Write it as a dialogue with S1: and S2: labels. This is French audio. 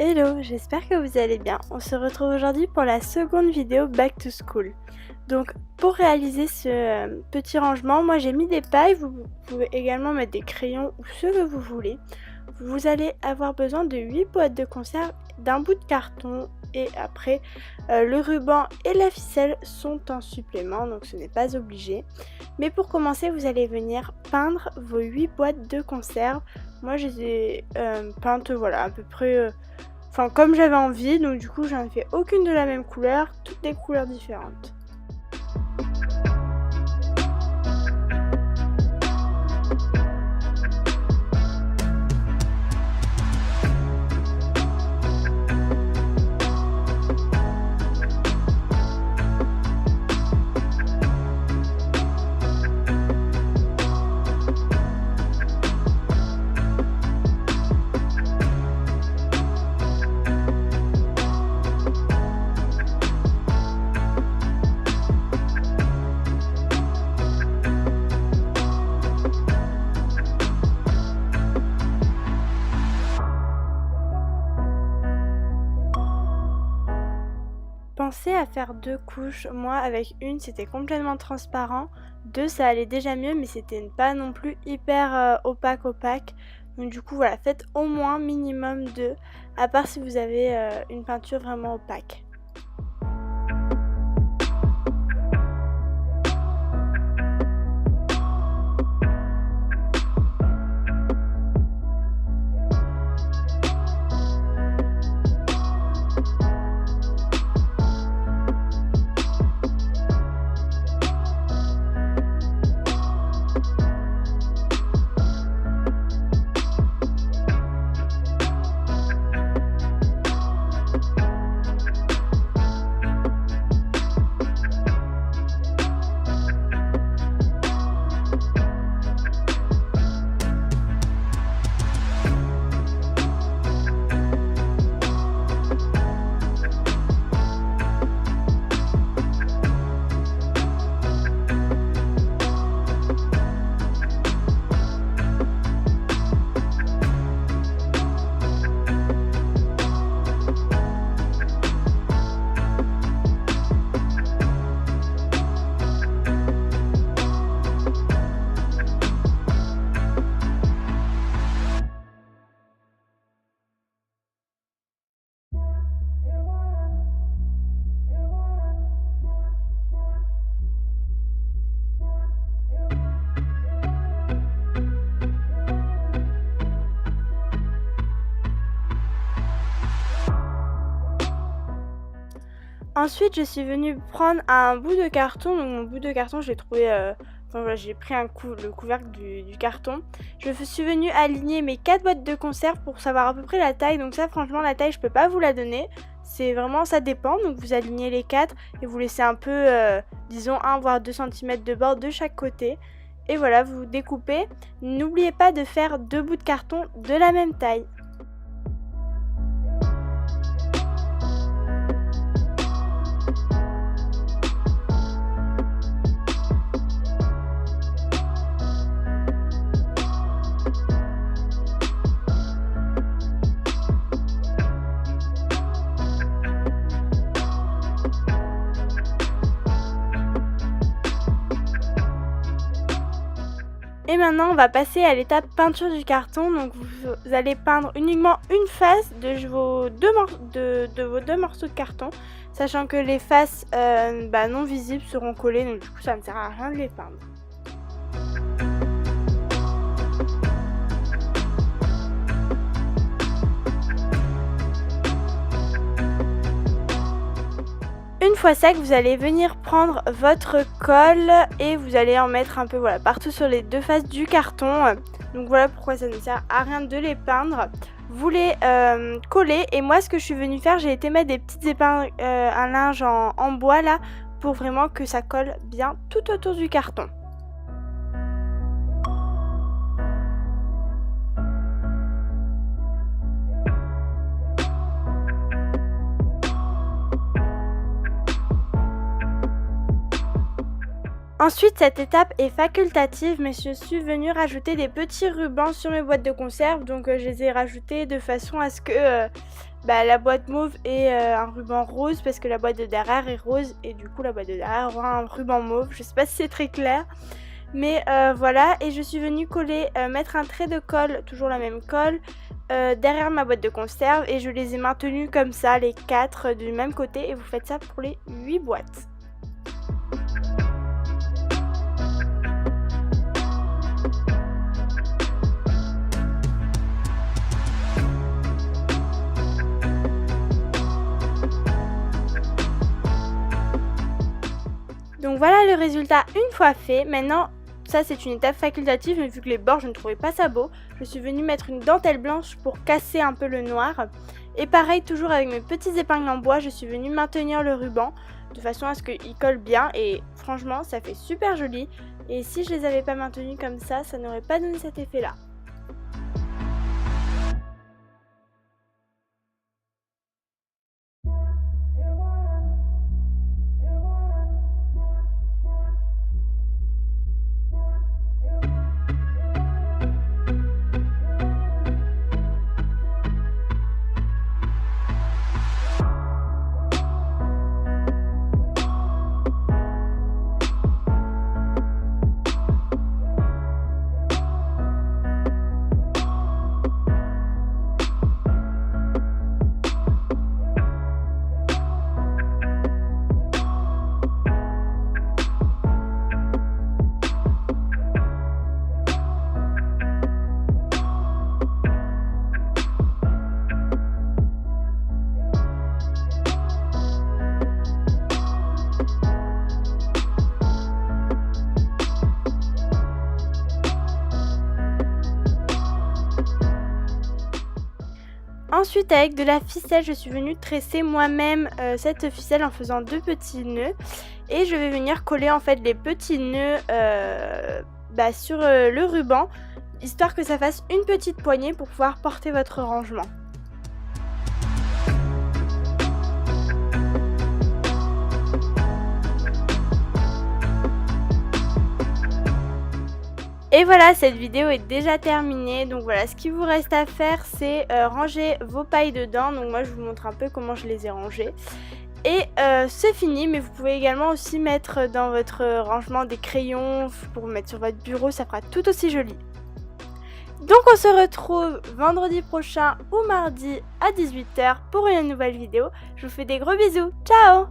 S1: Hello, j'espère que vous allez bien. On se retrouve aujourd'hui pour la seconde vidéo Back to School. Donc pour réaliser ce petit rangement, moi j'ai mis des pailles, vous pouvez également mettre des crayons ou ce que vous voulez. Vous allez avoir besoin de 8 boîtes de conserve, d'un bout de carton et après le ruban et la ficelle sont en supplément, donc ce n'est pas obligé. Mais pour commencer, vous allez venir peindre vos 8 boîtes de conserve. Moi je les ai peintes voilà, à peu près comme j'avais envie, donc du coup j'en ai fait aucune de la même couleur, toutes des couleurs différentes. Pensez à faire 2 couches. Moi avec une c'était complètement transparent, 2 ça allait déjà mieux mais c'était pas non plus hyper opaque. Donc du coup voilà, faites au moins minimum 2, à part si vous avez une peinture vraiment opaque. Ensuite, je suis venue prendre un bout de carton. Donc mon bout de carton, je l'ai trouvé... voilà, j'ai pris le couvercle du carton. Je suis venue aligner mes 4 boîtes de conserve pour savoir à peu près la taille. Donc ça, franchement, la taille, je peux pas vous la donner. C'est vraiment, ça dépend. Donc vous alignez les 4 et vous laissez un peu, disons, 1 voire 2 cm de bord de chaque côté. Et voilà, vous découpez. N'oubliez pas de faire 2 bouts de carton de la même taille. Et maintenant on va passer à l'étape peinture du carton. Donc vous allez peindre uniquement une face de vos deux morceaux de carton, sachant que les faces non visibles seront collées, donc du coup ça ne sert à rien de les peindre. Une fois sec, vous allez venir prendre votre colle et vous allez en mettre un peu partout sur les deux faces du carton. Donc voilà pourquoi ça ne sert à rien de les peindre. Vous les collez et moi ce que je suis venue faire, j'ai été mettre des petites épingles à linge en bois là pour vraiment que ça colle bien tout autour du carton. Ensuite, cette étape est facultative, mais je suis venue rajouter des petits rubans sur mes boîtes de conserve. Donc je les ai rajoutés de façon à ce que la boîte mauve ait un ruban rose, parce que la boîte de derrière est rose et du coup la boîte de derrière aura un ruban mauve. Je sais pas si c'est très clair, mais voilà. Et je suis venue coller, mettre un trait de colle, toujours la même colle, derrière ma boîte de conserve, et je les ai maintenus comme ça, les 4 du même côté, et vous faites ça pour les 8 boîtes. Donc voilà le résultat une fois fait. Maintenant, ça c'est une étape facultative, mais vu que les bords je ne trouvais pas ça beau, je suis venue mettre une dentelle blanche pour casser un peu le noir. Et pareil, toujours avec mes petites épingles en bois, je suis venue maintenir le ruban de façon à ce qu'il colle bien, et franchement ça fait super joli. Et si je les avais pas maintenus comme ça n'aurait pas donné cet effet là. Ensuite, avec de la ficelle, je suis venue tresser moi-même cette ficelle en faisant 2 petits nœuds, et je vais venir coller en fait les petits nœuds sur le ruban, histoire que ça fasse une petite poignée pour pouvoir porter votre rangement. Et voilà, cette vidéo est déjà terminée. Donc voilà, ce qu'il vous reste à faire, c'est ranger vos pailles dedans. Donc moi je vous montre un peu comment je les ai rangées. Et c'est fini, mais vous pouvez également aussi mettre dans votre rangement des crayons pour mettre sur votre bureau, ça fera tout aussi joli. Donc on se retrouve vendredi prochain ou mardi à 18 h pour une nouvelle vidéo. Je vous fais des gros bisous, ciao!